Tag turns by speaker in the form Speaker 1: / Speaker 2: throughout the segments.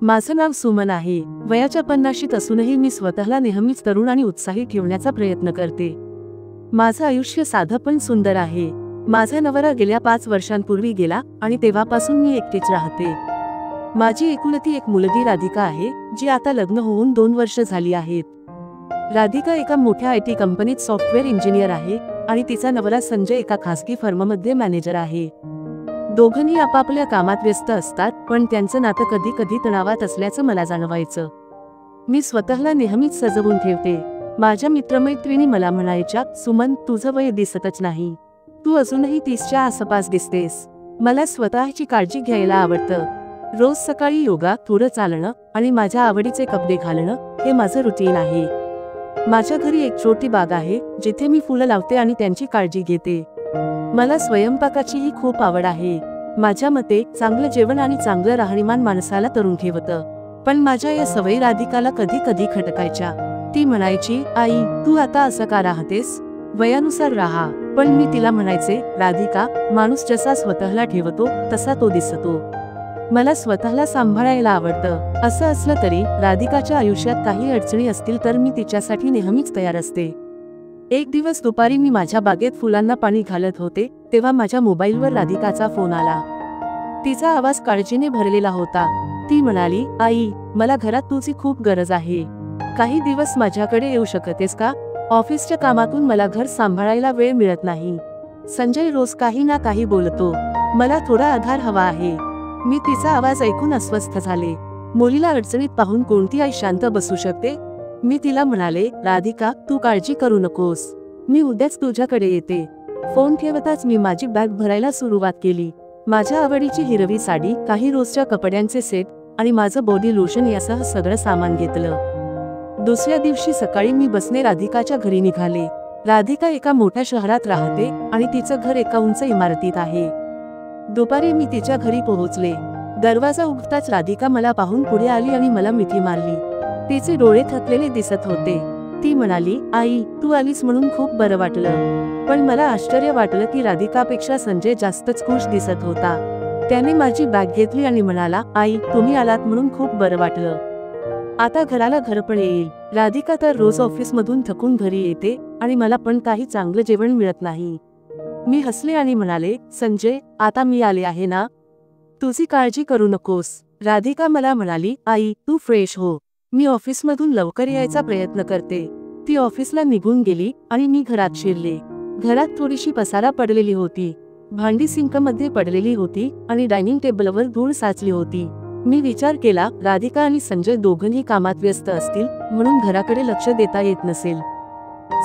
Speaker 1: माझं नाव सुमन आहे। वयाच्या 50शीत असूनही मी स्वतःला नेहमीच तरुण आणि उत्साही ठेवण्याचा प्रयत्न करते। माझं आयुष्य साधं पण सुंदर आहे। माझा नवरा गेल्या 5 वर्षांपूर्वी गेला आणि तेव्हापासून मी एकटीच राहते। माझी एकुलती एक मुलगी राधिका आहे, जी आता लग्न होऊन 2 वर्ष झाली आहेत। राधिका एका मोठ्या IT कंपनीत सॉफ्टवेअर इंजिनियर आहे आणि तिचा नवरा संजय एका खासगी फर्ममध्ये मॅनेजर आहे। दोघंही आपापल्या कामात व्यस्त असतात, पण त्यांचं नातं कधी कधी तणावात असल्याचं मला जाणवायचं। मी स्वतःला नेहमीच सजवून ठेवते। माझ्या मित्रमैत्रिणी मला म्हणायच्या, सुमन, तुझं वय दिसतच नाही, तू अजूनही 30च्या आसपास दिसतेस। मला स्वतःची काळजी घ्यायला आवडतं। रोज सकाळी योगा, थोडं चालणं आणि माझ्या आवडीचे कपडे घालणं हे माझं रुटीन आहे। माझ्या घरी एक छोटी बाग आहे, जिथे मी फुलं लावते आणि त्यांची काळजी घेते। मला स्वयंपाकाचीही खूप आवड आहे। माझ्या मते चांगलं जेवण आणि चांगलं राहणीमान माणसाला तरुण ठेवतं। पण माझ्या या सवयी राधिकाला कधी कधी खटकायच्या। ती म्हणायची, आई, तू आता असं का राहतेस? वयानुसार राहा। पण मी तिला म्हणायचे, राधिका, माणूस जसा स्वतःला ठेवतो तसा तो दिसतो। मला स्वतःला सांभाळायला आवडतं। असं असलं तरी राधिकाच्या आयुष्यात काही अडचणी असतील तर मी तिच्यासाठी नेहमीच तयार असते। एक दिवस दुपारी मी माझ्या बागेत फुलांना पाणी घालत होते, तेव्हा माझ्या मोबाईलवर राधिकाचा फोन आला। तिचा आवाज काळजीने भरलेला होता। ती म्हणाली, आई, मला घरात तुझी खूप गरज आहे। काही दिवस माझ्याकडे येऊ शकतेस का? ऑफिसच्या कामातून मला घर सांभाळायला वेळ मिळत नाही। संजय रोज काही ना काही बोलतो। मला थोडा आधार हवा आहे। मी तिचा आवाज ऐकून अस्वस्थ झाले। मुलीला अडचणीत पाहून कोणती आई शांत बसू शकते? मी तिला म्हणाले, राधिका, तू काळजी करू नकोस, मी उद्याच तुझ्याकडे येते। फोन ठेवताच मी माझी बॅग भरायला सुरुवात केली। माझ्या आवडीची हिरवी साडी, काही रोजच्या कपड्यांचे सेट आणि माझं बॉडी लोशन यासह सगळं सामान घेतलं। दुसऱ्या दिवशी सकाळी मी बसने राधिकाच्या घरी निघाले। राधिका एका मोठ्या शहरात राहते आणि तिचं घर एका उंच इमारतीत आहे। दुपारी मी तिच्या घरी पोहोचले। दरवाजा उघडताच राधिका मला पाहून पुढे आली आणि मला मिठी मारली। तिचे डोळे थकलेले दिसत होते। ती म्हणाली, आई, तू आलीस म्हणून खूप बरं वाटलं। पण मला आश्चर्य वाटलं की राधिकापेक्षा संजय जास्तच खुश दिसत होता। त्याने माझी बॅग घेतली आणि म्हणाला, आई, तुम्ही आलात म्हणून खूप बरं वाटलं। आता घराला घरपण येईल। राधिका तर रोज ऑफिसमधून थकून घरी येते आणि मला पण काही चांगलं जेवण मिळत नाही। मी हसले आणि म्हणाले, संजय, आता मी आले आहे ना, तुझी काळजी करू नकोस। राधिका मला म्हणाली, आई, तू फ्रेश हो, मी ऑफिसमधून लवकर यायचा प्रयत्न करते। ती ऑफिसला निघून गेली आणि मी घरात शिरले। घरात थोडीशी पसारा पडलेली होती। भांडी सिंकमध्ये पडलेली होती आणि डायनिंग टेबलवर धूळ साचली होती। मी विचार केला, राधिका आणि संजय दोघंही कामात व्यस्त असतील, म्हणून घराकडे लक्ष देता येत नसेल।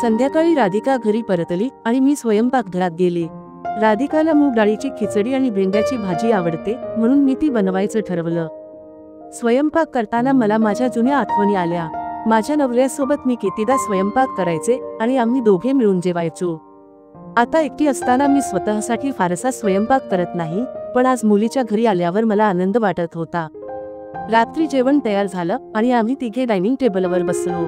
Speaker 1: संध्याकाळी राधिका घरी परतली आणि मी स्वयंपाकघरात गेले। राधिकाला मूग डाळीची खिचडी आणि भेंड्याची भाजी आवडते, म्हणून मी ती बनवायचं ठरवलं। स्वयंपाक करताना मला माझ्या जुन्या आठवणी आल्या। माझ्या नवऱ्यासोबत मी कितीदा स्वयंपाक करायचे आणि आम्ही दोघे मिळून जेवायचो। आता एकटी असताना मी स्वतःसाठी फारसा स्वयंपाक करत नाही, पण आज मुलीच्या घरी आल्यावर मला आनंद वाटत होता। रात्री जेवण तयार झालं आणि आम्ही तिघे डायनिंग टेबलवर बसलो।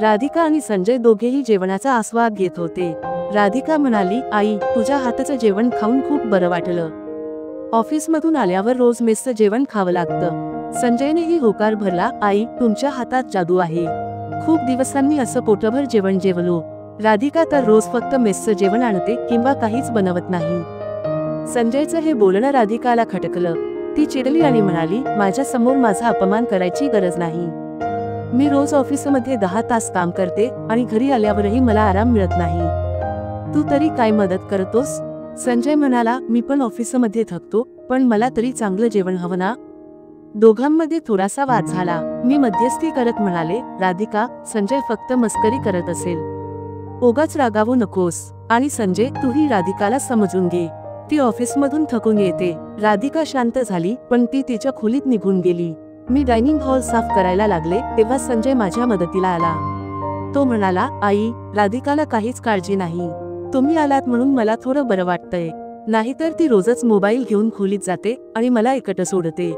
Speaker 1: राधिका आणि संजय दोघेही जेवणाचा आस्वाद घेत होते। राधिका म्हणाली, आई, तुझ्या हाताचं जेवण खाऊन खूप बरं वाटलं। ऑफिसमधून आल्यावर रोज मेसचं जेवण खावं लागतं। संजयनेही होकार भरला, आई, तुमच्या हातात जादू आहे। खूप दिवसांनी असं पोटभर जेवण जेवलो। राधिका तर रोज फक्त मेसचं जेवण आणते किंवा काहीच बनवत नाही। संजयचं हे बोलणं राधिकाला खटकलं। ती चिडली आणि म्हणाली, माझ्या समोर माझा अपमान करायची गरज नाही। मी रोज ऑफिसमध्ये 10 तास काम करते आणि घरी आल्यावरही मला आराम मिळत नाही। तू तरी काय मदत करतोस? संजय म्हणाला, मी पण ऑफिसमध्ये थकतो, पण मला तरी चांगलं जेवण हवं ना। दोघांमध्ये थोडासा वाद झाला। मी मध्यस्थी करत म्हणाले, राधिका, संजय फक्त मस्करी करत असेल, उगाच रागावू नकोस। आणि संजय, तूही राधिकाला समजून घे, ती ऑफिसमधून थकून येते। राधिका शांत झाली, पण ती तिच्या खोलीत निघून गेली। मी डायनिंग हॉल साफ करायला लागले, तेव्हा संजय माझ्या मदतीला आला। तो म्हणाला, आई, राधिकाला काहीच काळजी नाही, तुम्ही आलात म्हणून मला थोडं बरं वाटतंय, नाहीतर ती रोजच मोबाईल घेऊन खोलीत जाते आणि मला एकटं सोडते।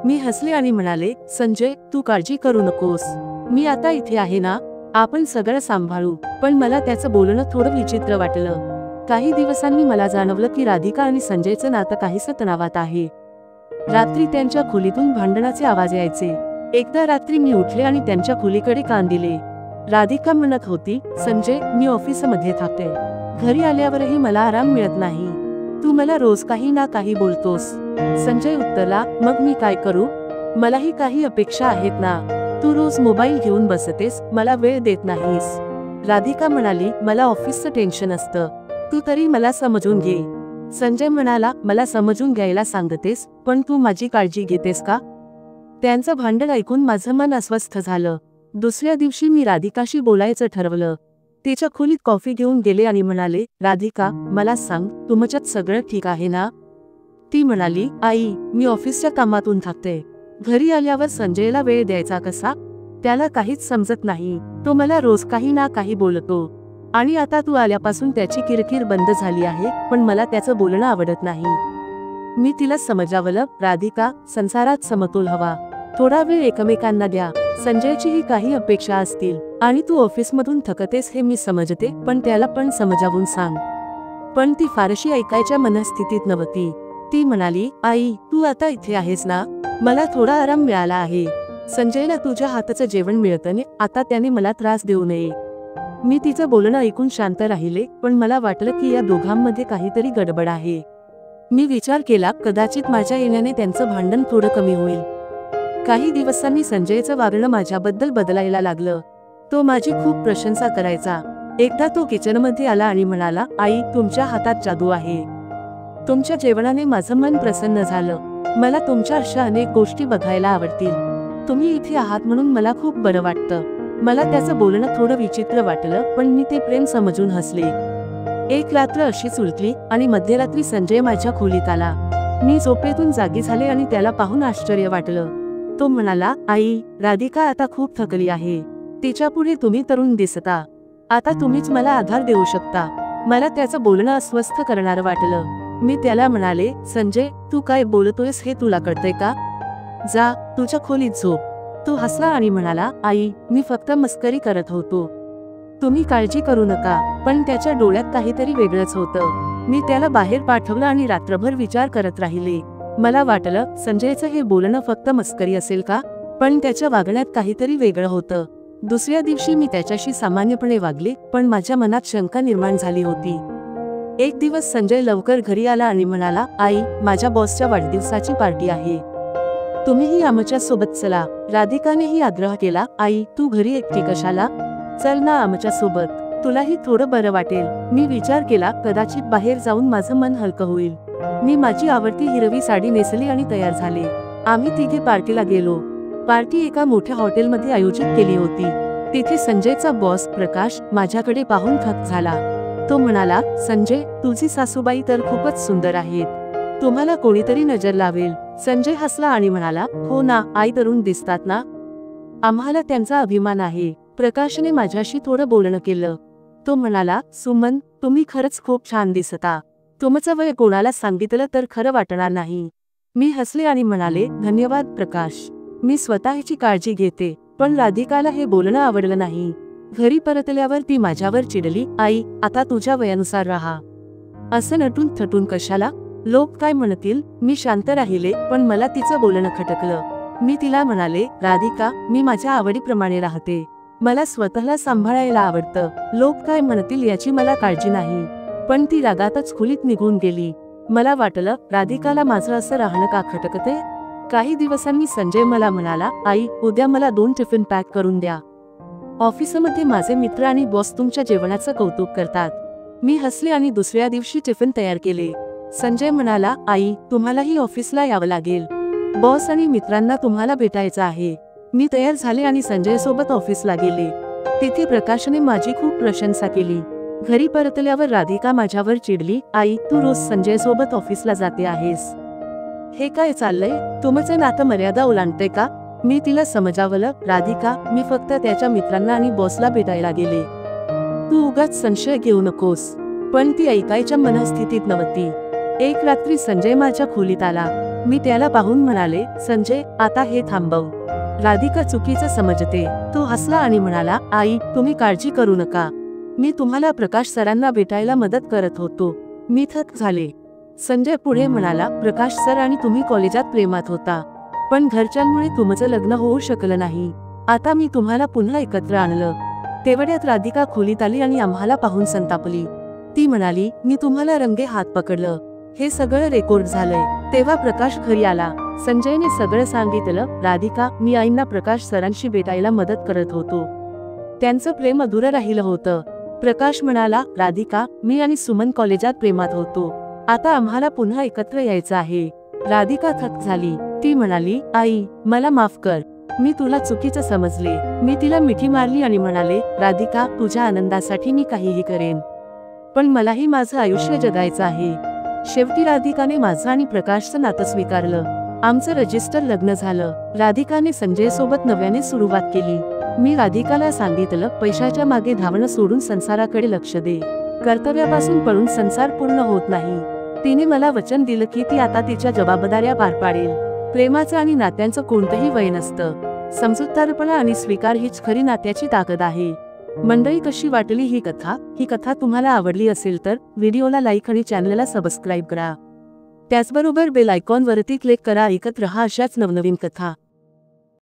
Speaker 1: मी हसले आणि म्हणाले, संजय, तू काळजी करू नकोस, मी आता इथे आहे ना, आपण सगळं सांभाळू। पण मला त्याचं बोलणं थोडं विचित्र वाटलं। काही दिवसांनी मला जाणवलं की राधिका आणि संजयचं नातं काहीसं तणावात आहे। रात्री त्यांच्या खोलीतून भांडणाचे आवाज यायचे. एकदा रात्री मी उठले आणि त्यांच्या खोलीकडे कान दिले. राधिका म्हणत होती, संजय, मी ऑफिसमध्ये थांबते. घरी आल्यावरही मला आराम मिळत नाही. तू मला रोज काही ना काही बोलतोस. संजय उत्तरला, मग मी काय करू? मलाही काही अपेक्षा आहेत ना. तू रोज मोबाईल घेऊन बसतेस, मला वेळ देत नाहीस. राधिका म्हणाली, मला ऑफिसचं टेन्शन असतं. तू तरी मला समजून घे. संजय म्हणाला, मला समजून घ्यायला सांगतेस, पण तू माझी काळजी घेतेस का? त्यांचं भांडण ऐकून माझं मन अस्वस्थ झालं. दुसऱ्या दिवशी मी राधिकाशी बोलायचं ठरवलं. तिच्या खोलीत कॉफी घेऊन गेले आणि म्हणाले, राधिका, मला सांग, तुमच्यात सगळं ठीक आहे ना? ती म्हणाली, आई, मी ऑफिसच्या कामातून थकते. घरी आल्यावर संजयला वेळ द्यायचा कसा? त्याला काहीच समजत नाही. तो मला रोज काही ना काही बोलतो. आणि आता तू आल्यापासून त्याची किरकिर बंद झाली आहे, पण मला त्याचं बोलणं आवडत नाही. मी तिला समजावलं, राधिका, संसारात समतोल हवा. थोडा वेळ एकमेकांना द्या. संजयचीही काही अपेक्षा असतील आणि तू ऑफिसमधून थकतेस हे मी समजते, पण त्याला पण समजावून सांग. पण ती फारशी ऐकायच्या मनस्थितीत नव्हती. ती म्हणाली, आई, तू आता इथे आहेस ना? मला थोडा आराम मिळाला आहे. संजयला तुझ्या हाताचं जेवण मिळतं ने, आता त्याने मला त्रास देऊ नये. मी तिचं बोलणं ऐकून शांत राहिले, पण मला वाटलं की या दोघांमध्ये काहीतरी गडबड आहे. मी विचार केला, कदाचित माझ्या येण्याने त्यांचं भांडण थोडं कमी होईल. काही दिवसांनी संजयचं वागणं माझ्याबद्दल बदलायला लागलं. तो माझी खूप प्रशंसा करायचा. एकदा तो किचनमध्ये आला आणि म्हणाला, आई, तुमच्या हातात जादू आहे. तुमच्या जेवणाने माझं मन प्रसन्न झालं. मला तुमच्या अशा अनेक गोष्टी बघायला आवडतील. तुम्ही इथे आहात म्हणून मला खूप बरं वाटतं. मला त्याचं बोलणं थोडं विचित्र वाटलं, पण मी ते प्रेम समजून हसले. एक रात्र अशीच उलटली आणि मध्यरात्री संजय माझ्या खोलीत आला. मी झोपेतून जागी झाले आणि त्याला पाहून आश्चर्य वाटलं. तो म्हणाला, आई, राधिका आता खूप थकली आहे. तिच्यापुढे तुम्ही तरुण दिसता. आता तुम्हीच मला आधार देऊ शकता. मला त्याचं बोलणं अस्वस्थ करणारं वाटलं. मी त्याला म्हणाले, संजय, तू काय बोलतोयस हे तुला कळतंय का? जा, तुझ्या खोलीत झोप. तो हसला आणि म्हणाला, आई, मी फक्त मस्करी करत होतो. तुम्ही काळजी करू नका. पण त्याच्या डोळ्यात काहीतरी वेगळंच होतं. मी त्याला बाहेर पाठवलं आणि रात्रभर विचार करत राहिले. मला वाटलं, संजयचं हे बोलणं फक्त मस्करी असेल का? पण त्याच्या वागण्यात काहीतरी वेगळं होतं. दुसऱ्या दिवशी मी त्याच्याशी सामान्यपणे वागले, पण माझ्या मनात शंका निर्माण झाली होती. एक दिवस संजय लवकर घरी आला आणि म्हणाला, आई, माझ्या बॉसच्या वाढदिवसाची पार्टी आहे. तुम्हीही आमच्या सोबत चला. राधिकानेही आग्रह केला, आई, तू घरी एकटी कशाला? चल ना आमच्या सोबत. तुलाही थोडं बरं वाटेल. मी विचार केला, कदाचित बाहेर जाऊन माझं मन हलकं होईल. मी माझी आवडती हिरवी साडी नेसली आणि तयार झाले. आम्ही तिघे पार्टीला गेलो. पार्टी एका मोठ्या हॉटेलमध्ये आयोजित केली होती. तिथे संजयचा बॉस प्रकाश माझ्याकडे पाहून थक्क झाला. तो म्हणाला, संजय, तुझी सासूबाई तर खूपच सुंदर आहेत. तुम्हाला कोणीतरी नजर लावेल. संजय हसला आणि म्हणाला, हो ना, आई तरुण दिसतात ना. आम्हाला त्यांचा अभिमान आहे. प्रकाशने माझ्याशी थोडं बोलणं केलं. तो म्हणाला, सुमन, तुम्ही खरंच खूप छान दिसता. तुमचं वय कोणाला सांगितलं तर खरं वाटणार नाही. मी हसले आणि म्हणाले, धन्यवाद प्रकाश. मी स्वतःची काळजी घेते. पण राधिकाला हे बोलणं आवडलं नाही. घरी परतल्यावर ती माझ्यावर चिडली, आई, आता तुझ्या वयानुसार राहा. असं नटून थटून कशाला? लोक काय म्हणतील? मी शांत राहिले, पण मला तिचं बोलणं खटकलं. मी तिला म्हणाले, राधिका, मी माझ्या आवडीप्रमाणे राहते. मला स्वतःला सांभाळायला आवडतं. लोक काय म्हणतील याची मला काळजी नाही. पण ती रागातच खोलीत निघून गेली. मला वाटलं, राधिकाला माझं असं राहणं का खटकते? काही दिवसांनी संजय मला म्हणाला, आई, उद्या मला 2 टिफिन पॅक करून द्या. ऑफिसमध्ये माझे मित्र आणि बॉस तुमच्या जेवणाचं कौतुक करतात. मी हसले आणि दुसऱ्या दिवशी टिफिन तयार केले. संजय म्हणाला, आई, तुम्हालाही ऑफिसला यावं लागेल. बॉस आणि मित्रांना तुम्हाला भेटायचं आहे. मी तयार झाले आणि संजय सोबत ऑफिसला गेले. तिथे प्रकाशने माझी खूप प्रशंसा केली. घरी परतल्यावर राधिका माझ्यावर चिडली, आई, तू रोज संजय सोबत ऑफिसला जाते आहेस. हे काय चाललंय? तुमचं नातं मर्यादा ओलांडते का? मी तिला समजावलं, राधिका, मी फक्त त्याच्या मित्रांना आणि बॉसला भेटायला गेले. तू उगाच संशय घेऊ नकोस. पण ती ऐकायच्या मनस्थितीत नव्हती. एक रात्री संजय माझ्या खोलीत आला. मी त्याला पाहून म्हणाले, संजय, आता हे थांबव. राधिका चुकीचं समजते. तो हसला आणि म्हणाला, आई, तुम्ही काळजी करू नका. मी तुम्हाला प्रकाश सरांना भेटायला मदत करत होतो. मी थक्क झाले. संजय पुढे म्हणाला, प्रकाश सर आणि तुम्ही कॉलेजात प्रेमात होता, पण घरच्यांमुळे तुमचं लग्न होऊ शकलं नाही. आता मी तुम्हाला पुन्हा एकत्र आणलं. तेवढ्यात राधिका खोलीत आली आणि आम्हाला पाहून संतापली. ती म्हणाली, मी तुम्हाला रंगे हात पकडलं. हे सगळं रेकॉर्ड झालंय. तेव्हा प्रकाश घरी आला. संजयने सगळं सांगितलं. राधिका, मी आईंना प्रकाश सरांशी भेटायला मदत करत होतो. त्यांचं प्रेम अधुरं राहिलं होतं. प्रकाश म्हणाला, राधिका, मी आणि सुमन कॉलेजात प्रेमात होतो. आता आम्हाला पुन्हा एकत्र यायचं आहे. राधिका थक्क झाली. ती म्हणाली, आई, मला माफ कर. मी तुला चुकीचं समजले. मी तिला मिठी मारली आणि म्हणाले, राधिका, तुझ्या आनंदासाठी मी काहीही करेन, पण मलाही माझं आयुष्य जगायचं आहे. शेवटी राधिकाने माझं आणि प्रकाशचं नातं स्वीकारलं. आमचं रजिस्टर लग्न झालं. राधिकाने संजय सोबत नव्याने सुरुवात केली. मी राधिकाला सांगितलं, पैशाच्या मागे धावणं सोडून संसाराकडे लक्ष दे. कर्तव्यापासून पळून संसार पूर्ण होत नाही. तिने मला वचन दिलं की ती आता तिच्या जबाबदाऱ्या पार पाडेल. प्रेमाचं आणि नात्यांचं कोणतंही वय नसतं. समजूतदारपणा आणि स्वीकार हीच खरी नात्याची ताकद आहे. मंडळी, कशी वाटली ही कथा? ही कथा तुम्हाला आवडली असेल तर व्हिडिओला लाईक आणि चॅनलला सबस्क्राईब करा. त्याचबरोबर बेल आयकॉन वरती क्लिक करा. ऐकत रहा अशाच नवनवीन कथा.